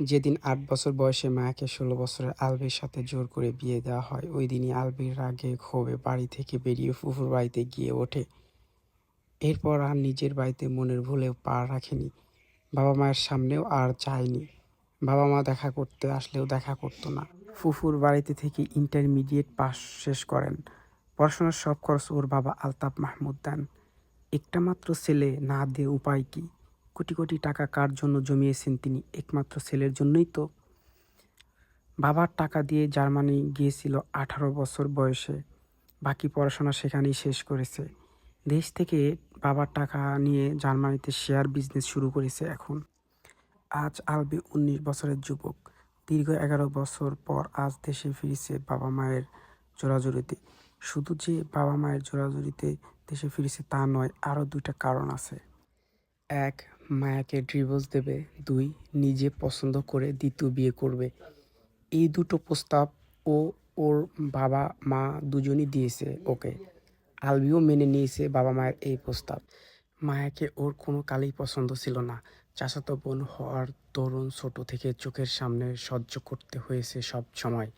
যেদিন ৮ বছর বয়সে মায়াকে ১৬ বছরের আলভির সাথে জোর করে বিয়ে দেওয়া হয়, ওই দিনই আলভির রাগে ক্ষোভে বাড়ি থেকে বেরিয়ে ফুফুর বাড়িতে গিয়ে ওঠে। এরপর আর নিজের বাড়িতে মনের ভুলেও পা রাখেনি, বাবা মায়ের সামনেও আর যায়নি। বাবা মা দেখা করতে আসলেও দেখা করতো না। ফুফুর বাড়িতে থেকে ইন্টারমিডিয়েট পাস শেষ করেন। পড়াশোনার সব খরচ ওর বাবা আলতাফ মাহমুদ দেন। একটা মাত্র ছেলে, না দিয়ে উপায় কি? কোটি কোটি টাকা কার জন্য জমিয়েছেন তিনি? একমাত্র ছেলের জন্যই তো। বাবার টাকা দিয়ে জার্মানি গিয়েছিল 18 বছর বয়সে, বাকি পড়াশোনা সেখানেই শেষ করেছে। দেশ থেকে বাবার টাকা নিয়ে জার্মানিতে শেয়ার বিজনেস শুরু করেছে এখন। আজ আলবি 19 বছরের যুবক। দীর্ঘ 11 বছর পর আজ দেশে ফিরেছে বাবা মায়ের জোরাজুরিতে। শুধু যে বাবা মায়ের জোরাজুরিতে দেশে ফিরেছে তা নয়, আরও 2টা কারণ আছে। 1, মায়াকে ডিভোর্স দেবে। 2, নিজে পছন্দ করে দ্বিতীয় বিয়ে করবে। এই দুটো প্রস্তাব ও ওর বাবা মা দুজনই দিয়েছে ওকে। আলবিও মেনে নিয়েছে বাবা মায়ের এই প্রস্তাব। মায়াকে ওর কোনো কালেই পছন্দ ছিল না। চাচাতো বোন হওয়ার দরুন ছোট থেকে চোখের সামনে সহ্য করতে হয়েছে সব সময়।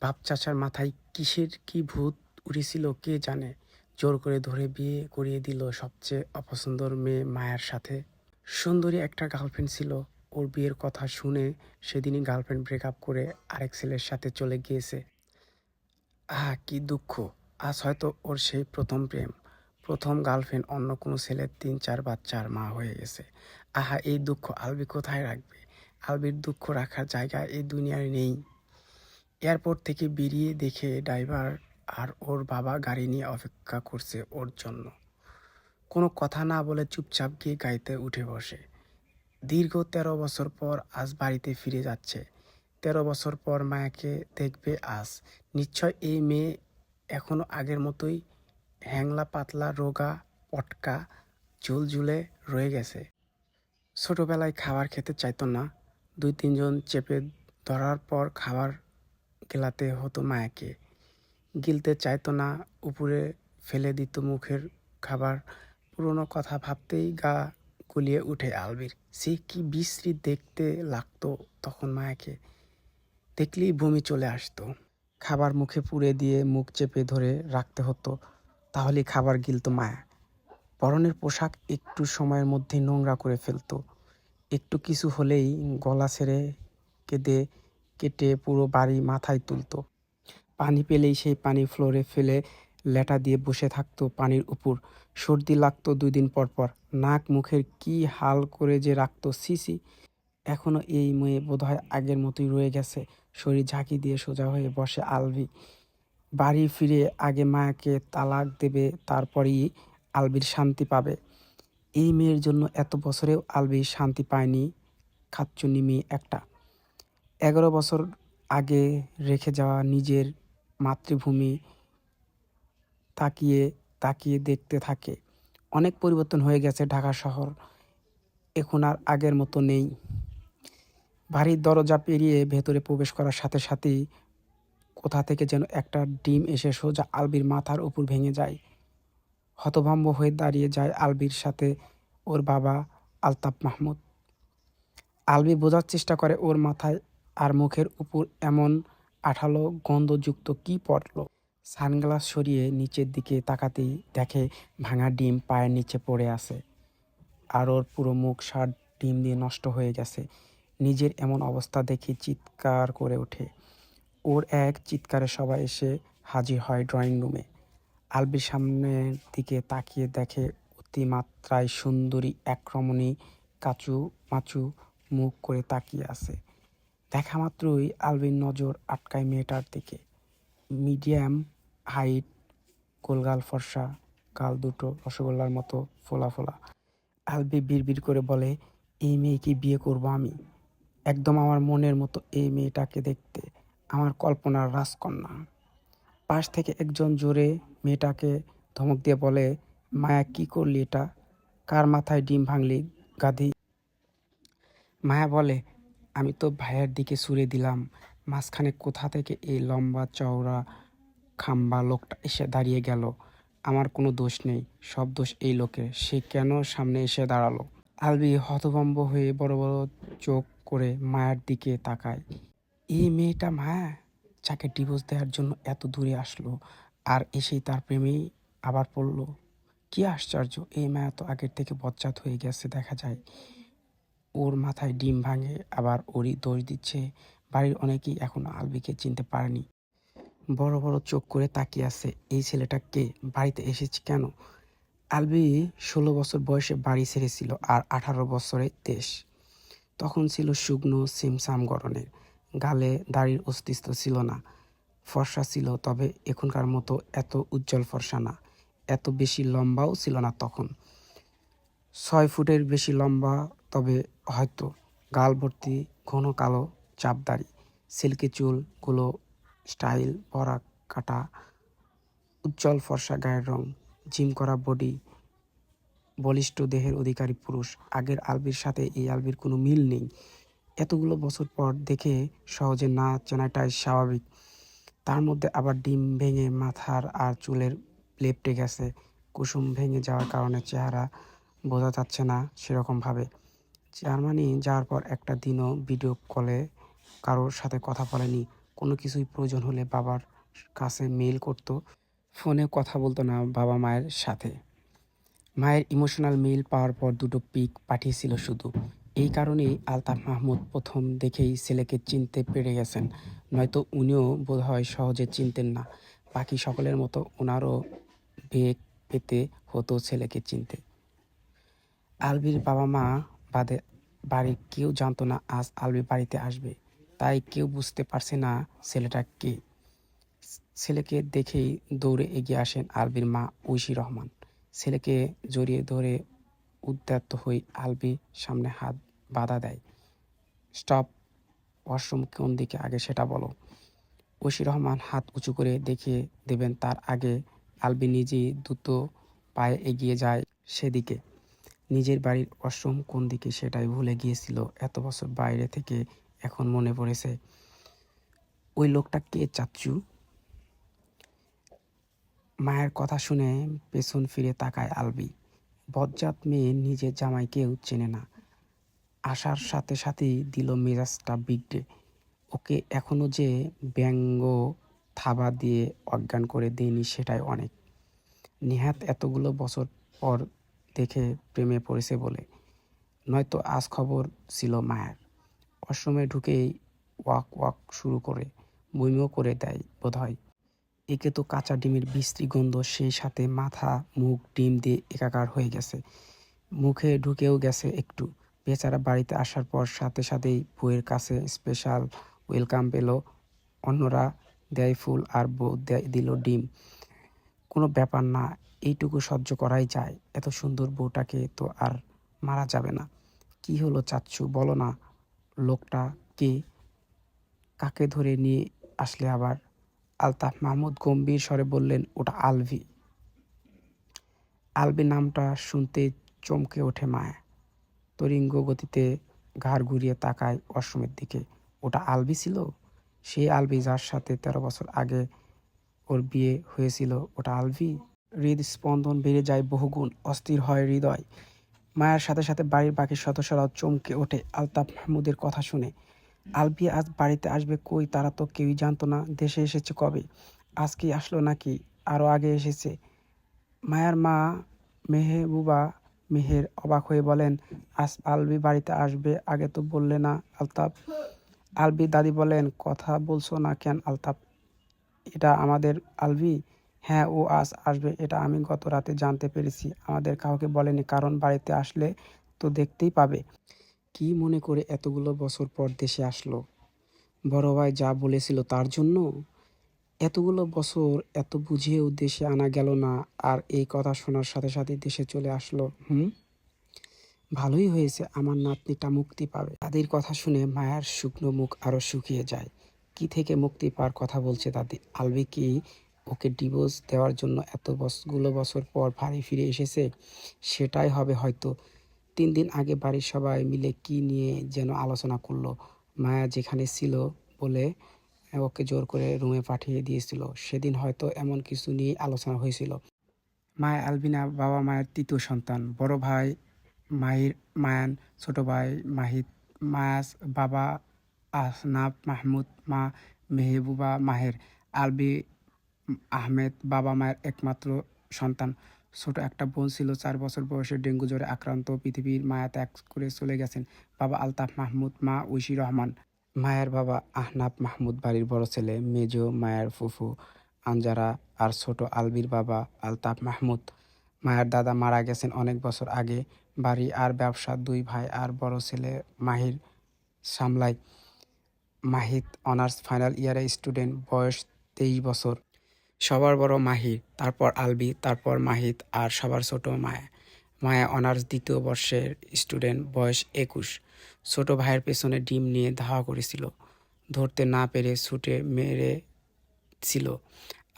বাপ চাচার মাথায় কিসের কি ভূত উড়েছিল কে জানে, জোর করে ধরে বিয়ে করিয়ে দিল সবচেয়ে অপছন্দর মেয়ে মায়ার সাথে। সুন্দরী একটা গার্লফ্রেন্ড ছিল, ওর বিয়ের কথা শুনে সেদিনই গার্লফ্রেন্ড ব্রেকআপ করে আরেক ছেলের সাথে চলে গিয়েছে। আহা কি দুঃখ! আজ হয়তো ওর সেই প্রথম প্রেম, প্রথম গার্লফ্রেন্ড অন্য কোনো ছেলের 3-4 বাচ্চার মা হয়ে গেছে। আহা এই দুঃখ আলবি কোথায় রাখবে? আলবির দুঃখ রাখার জায়গা এই দুনিয়ায় নেই। এয়ারপোর্ট থেকে বেরিয়ে দেখে ড্রাইভার আর ওর বাবা গাড়ি নিয়ে অপেক্ষা করছে ওর জন্য। কোনো কথা না বলে চুপচাপ গিয়ে গাড়িতে উঠে বসে। দীর্ঘ 13 বছর পর আজ বাড়িতে ফিরে যাচ্ছে। 13 বছর পর মায়াকে দেখবে আজ। নিশ্চয় এই মেয়ে এখনো আগের মতোই হ্যাংলা পাতলা রোগা পটকা ঝুলঝুলে রয়ে গেছে। ছোটবেলায় খাবার খেতে চাইতো না, 2-3 জন চেপে ধরার পর খাবার গেলাতে হতো মায়াকে। গিলতে চাইতো না, উপরে ফেলে দিত মুখের খাবার। পুরনো কথা ভাবতেই গা গুলিয়ে উঠে আলবির। সে কি বিশ্রী দেখতে লাগতো তখন মায়াকে। দেখলেই বমি চলে আসতো। খাবার মুখে পুরে দিয়ে মুখ চেপে ধরে রাখতে হতো, তাহলেই খাবার গিলতো মায়া। পরনের পোশাক একটু সময়ের মধ্যেই নোংরা করে ফেলতো। একটু কিছু হলেই গলা ছেড়ে কেঁদে কেটে পুরো বাড়ি মাথায় তুলতো। পানি পেলেই সেই পানি ফ্লোরে ফেলে ল্যাটা দিয়ে বসে থাকতো পানির উপর। সর্দি লাগতো 2 দিন পর পর। নাক মুখের কি হাল করে যে রাখতো, ছি ছি। এখনো এই মেয়ে বোধহয় আগের মতোই রয়ে গেছে। শরীর ঝাঁকি দিয়ে সোজা হয়ে বসে আলবি। বাড়ি ফিরে আগে মায়াকে তালাক দেবে, তারপরেই আলবির শান্তি পাবে। এই মেয়ের জন্য এত বছরেও আলবি শান্তি পায়নি। খাচ্চুন্নি মেয়ে একটা। 11 বছর আগে রেখে যাওয়া নিজের মাতৃভূমি তাকিয়ে তাকিয়ে দেখতে থাকে। অনেক পরিবর্তন হয়ে গেছে ঢাকা শহর, এখন আর আগের মতো নেই। বাড়ির দরজা পেরিয়ে ভেতরে প্রবেশ করার সাথে সাথেই কোথা থেকে যেন একটা ডিম এসে সোজা আলবির মাথার উপর ভেঙে যায়। হতভম্ব হয়ে দাঁড়িয়ে যায় আলবির সাথে ওর বাবা আলতাফ মাহমুদ। আলবি বোঝার চেষ্টা করে ওর মাথায় আর মুখের উপর এমন আঠালো গন্ধযুক্ত কি পড়ল। সানগ্লাস সরিয়ে নিচের দিকে তাকাতেই দেখে ভাঙা ডিম পায়ের নিচে পড়ে আছে। আর ওর পুরো মুখ শার্ট ডিম দিয়ে নষ্ট হয়ে গেছে। নিজের এমন অবস্থা দেখে চিৎকার করে ওঠে। ওর এক চিৎকারে সবাই এসে হাজির হয় ড্রয়িং রুমে। আলবির সামনের দিকে তাকিয়ে দেখে অতিমাত্রায় সুন্দরী এক রমণী কাচু মাচু মুখ করে তাকিয়ে আছে। দেখা মাত্রই আলবির নজর আটকায় মেয়েটার দিকে। মিডিয়াম হাইট, গোলগাল ফর্সা, গাল দুটো রসগোল্লার মতো ফোলা ফোলা। আলবি বিড়বিড় করে বলে, এই মেয়েকে বিয়ে করব আমি। একদম আমার মনের মতো এই মেয়েটাকে দেখতে, আমার কল্পনার রাজকন্যা। পাশ থেকে একজন জোরে মেয়েটাকে ধমক দিয়ে বলে, মায়া কি করলি এটা? কার মাথায় ডিম ভাঙলি গাধি? মায়া বলে, আমি তো ভাইয়ের দিকে ছুড়ে দিলাম। মাঝখানে কোথা থেকে এই লম্বা চওড়া খাম্বা লোকটা এসে দাঁড়িয়ে গেল? আমার কোনো দোষ নেই, সব দোষ এই লোকের। সে কেন সামনে এসে দাঁড়ালো? আলবি হতভম্ব হয়ে বড় বড় চোখ করে মায়ার দিকে তাকায়। এই মেয়েটা মায়া, যাকে ডিভোর্স দেওয়ার জন্য এত দূরে আসলো, আর এসেই তার প্রেমেই আবার পড়লো। কি আশ্চর্য, এই মায়া তো আগের থেকে বজ্জাত হয়ে গেছে দেখা যায়। ওর মাথায় ডিম ভাঙে, আবার ওরই দোষ দিচ্ছে। বাড়ির অনেকেই এখনো আলবিকে চিনতে পারেনি। বড় বড় চোখ করে তাকিয়ে আছে, এই ছেলেটা কে, বাড়িতে এসেছে কেন? আলবি 16 বছর বয়সে বাড়ি ছেড়েছিল, আর 18 বছরে দেশ। তখন ছিল শুকনো সিমসাম গড়নের, গালে দাড়ির অস্তিত্ব ছিল না। ফর্সা ছিল, তবে এখনকার মতো এত উজ্জ্বল ফর্সা না। এত বেশি লম্বাও ছিল না তখন, 6 ফুটের বেশি লম্বা, তবে হয়তো। গাল ভর্তি ঘন কালো চাপ দাড়ি, সিল্কি চুলগুলো স্টাইল ভরা কাটা, উজ্জ্বল ফর্সা গায়ের রং, জিম করা বডি, বলিষ্ঠ দেহের অধিকারী পুরুষ। আগের আলবির সাথে এই আলবির কোনো মিল নেই। এতগুলো বছর পর দেখে সহজে না চেনাটাই স্বাভাবিক। তার মধ্যে আবার ডিম ভেঙে মাথার আর চুলের লেপ্টে গেছে। কুসুম ভেঙে যাওয়ার কারণে চেহারা বোঝা যাচ্ছে না সেরকমভাবে। জার্মানি যাওয়ার পর একটা দিনও ভিডিও কলে কারোর সাথে কথা বলেনি। কোনো কিছুই প্রয়োজন হলে বাবার কাছে মেইল করত, ফোনে কথা বলতো না বাবা মায়ের সাথে। মায়ের ইমোশনাল মেইল পাওয়ার পর 2টো পিক পাঠিয়েছিল শুধু। এই কারণেই আলতাফ মাহমুদ প্রথম দেখেই ছেলেকে চিনতে পেরে গেছেন, নয়তো উনিও বোধহয় সহজে চিনতেন না। বাকি সকলের মতো ওনারও বেগ পেতে হতো ছেলেকে চিনতে। আলবির বাবা মা বাদে বাড়ির কেউ জানতো না আজ আলবি বাড়িতে আসবে, তাই কেউ বুঝতে পারছে না ছেলেটা কে। ছেলেকে দেখেই দৌড়ে এগিয়ে আসেন আলবির মা ঐশী রহমান। ছেলেকে জড়িয়ে ধরে উদ্যত হয়ে আলবি সামনে হাত বাধা দেয়। স্টপ, ওয়াশরুম কোন দিকে আগে সেটা বলো। ঐশী রহমান হাত উঁচু করে দেখিয়ে দেবেন, তার আগে আলবি নিজেই দ্রুত পায়ে এগিয়ে যায় সেদিকে। নিজের বাড়ির ওয়াশরুম কোন দিকে সেটাই ভুলে গিয়েছিল এত বছর বাইরে থেকে। এখন মনে পড়েছে, ওই লোকটা কে চাচ্চু? মায়ের কথা শুনে পেছন ফিরে তাকায় আলবি। বজ্জাত মেয়ে নিজের জামাইকেও চেনে না। আসার সাথে সাথেই দিল মেজাজটা বিগড়ে। ওকে এখনো যে ব্যঙ্গ থাবা দিয়ে অজ্ঞান করে দেয়নি সেটাই অনেক। নেহাত এতগুলো বছর পর দেখে প্রেমে পড়েছে বলে, নয়তো আজ খবর ছিল মায়ের। ওয়াশরুমে ঢুকেই ওয়াক ওয়াক শুরু করে, বমিও করে দেয় বোধহয়। একে তো কাঁচা ডিমের বিশ্রী গন্ধ, সেই সাথে মাথা মুখ ডিম দিয়ে একাকার হয়ে গেছে। মুখে ঢুকেও গেছে একটু। বেচারা বাড়িতে আসার পর সাথে সাথেই বউয়ের কাছে স্পেশাল ওয়েলকাম পেল। অন্যরা দেয় ফুল, আর বউ দিল ডিম। কোনো ব্যাপার না, এইটুকু সহ্য করাই যায়। এত সুন্দর বউটাকে তো আর মারা যাবে না। কি হলো চাচ্ছু, বলো না, লোকটা কে, কাকে ধরে নিয়ে আসলে আবার? আলতাফ মাহমুদ গম্ভীর স্বরে বললেন, ওটা আলভি। আলবি নামটা শুনতে চমকে ওঠে মায়া। তরিঙ্গ গতিতে ঘাড় ঘুরিয়ে তাকায় ওয়াশরুমের দিকে। ওটা আলবি ছিল? সেই আলবি যার সাথে 13 বছর আগে ওর বিয়ে হয়েছিল, ওটা আলবি? হৃদস্পন্দন বেড়ে যায় বহুগুণ, অস্থির হয় হৃদয়। মায়ের সাথে সাথে বাড়ির বাকি সদস্যরাও চমকে ওঠে আলতাফ মাহমুদের কথা শুনে। আলবি আজ বাড়িতে আসবে কই, তারা তো কেউই জানতো না। দেশে এসেছে কবে? আজকেই আসলো নাকি আরও আগে এসেছে? মায়ার মা মেহবুবা মেহের অবাক হয়ে বলেন, আজ আলবি বাড়িতে আসবে, আগে তো বললে না আলতাফ। আলবির দাদি বলেন, কথা বলছো না কেন আলতাফ? এটা আমাদের আলবি। হ্যাঁ, ও আজ আসবে এটা আমি গত রাতে জানতে পেরেছি। আমাদের কাউকে বলেনি, কারণ বাড়িতে আসলে তো দেখতেই পাবে। কি মনে করে এতগুলো বছর পর দেশে আসলো? বড় ভাই যা বলেছিল তার জন্য? এতগুলো বছর এত বুঝিয়েও দেশে আনা গেল না, আর এই কথা শোনার সাথে সাথে দেশে চলে আসলো। ভালোই হয়েছে, আমার নাতনিটা মুক্তি পাবে। দাদির কথা শুনে মায়ার শুকনো মুখ আরো শুকিয়ে যায়। কি থেকে মুক্তি পাওয়ার কথা বলছে দাদি? আলবি কি ওকে ডিভোর্স দেওয়ার জন্য এতগুলো বছর পর বাড়ি ফিরে এসেছে? সেটাই হবে হয়তো। 3 দিন আগে বাড়ির সবাই মিলে কি নিয়ে যেন আলোচনা করলো। মায়া যেখানে ছিল বলে ওকে জোর করে রুমে পাঠিয়ে দিয়েছিল। সেদিন হয়তো এমন কিছু নিয়ে আলোচনা হয়েছিল। মায়া আলবিনা বাবা মায়ের তৃতীয় সন্তান। বড় ভাই মায়ান, ছোট ভাই মাহিত মায়াস বাবা আহনাফ মাহমুদ, মা মেহবুবা মাহের। আলবি আহমেদ বাবা মায়ের একমাত্র সন্তান। ছোট একটা বোন ছিল, 4 বছর বয়সে ডেঙ্গু জ্বরে আক্রান্ত, পৃথিবীর মায়া ত্যাগ করে চলে গেছেন। বাবা আলতাফ মাহমুদ, মা ঐশী রহমান। মায়ের বাবা আহনাফ মাহমুদ বাড়ির বড় ছেলে, মেজ মায়ের ফুফু আঞ্জারা আর ছোট আলবির বাবা আলতাফ মাহমুদ। মায়ের দাদা মারা গেছেন অনেক বছর আগে। বাড়ি আর ব্যবসা 2 ভাই আর বড় ছেলে মাহির সামলায়। মাহিদ অনার্স ফাইনাল ইয়ারে স্টুডেন্ট, বয়স 23 বছর। সবার বড় মাহির, তারপর আলবি, তারপর মাহিদ আর সবার ছোট মায়া। মায়া অনার্স 2য় বর্ষের স্টুডেন্ট, বয়স 21। ছোট ভাইয়ের পেছনে ডিম নিয়ে ধাওয়া করেছিল, ধরতে না পেরে ছুটে মেরেছিল,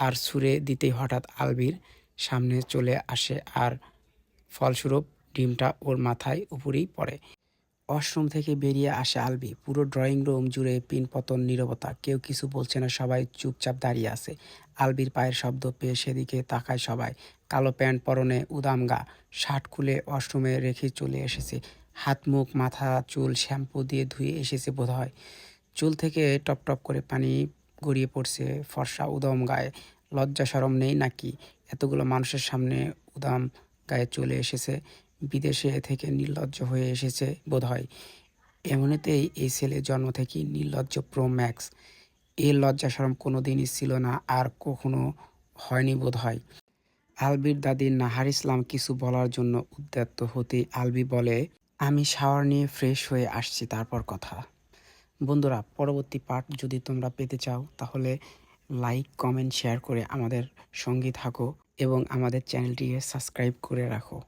আর ছুঁড়ে দিতেই হঠাৎ আলবির সামনে চলে আসে আর ফলস্বরূপ ডিমটা ওর মাথায় উপরেই পড়ে। ওয়াশরুম থেকে বেরিয়ে আসে আলবি। পুরো ড্রয়িং রুম জুড়ে পিনপতন নীরবতা, কেউ কিছু বলছে না, সবাই চুপচাপ দাঁড়িয়ে আছে। আলবির পায়ের শব্দ পেয়ে সেদিকে তাকায় সবাই। কালো প্যান্ট পরনে, উদাম গা, শার্ট খুলে ওয়াশরুমে রেখে চলে এসেছে। হাত মুখ মাথা চুল শ্যাম্পু দিয়ে ধুয়ে এসেছে বোধহয়। চুল থেকে টপ টপ করে পানি গড়িয়ে পড়ছে ফর্সা উদম গায়ে। লজ্জা শরম নেই নাকি? এতগুলো মানুষের সামনে উদাম গায়ে চলে এসেছে। বিদেশে থেকে নির্লজ্জ হয়ে এসেছে বোধহয়। এমনিতেই এই ছেলে জন্ম থেকেই নির্লজ্জ প্রো ম্যাক্স। এর লজ্জা শরম কোনো দিনই ছিল না আর কখনো হয়নি বোধহয়। আলবির দাদি নাহার ইসলাম কিছু বলার জন্য উদ্যত হতেই আলবি বলে, আমি শাওয়ার নিয়ে ফ্রেশ হয়ে আসছি, তারপর কথা। বন্ধুরা, পরবর্তী পার্ট যদি তোমরা পেতে চাও তাহলে লাইক কমেন্ট শেয়ার করে আমাদের সঙ্গে থাকো এবং আমাদের চ্যানেলটিকে সাবস্ক্রাইব করে রাখো।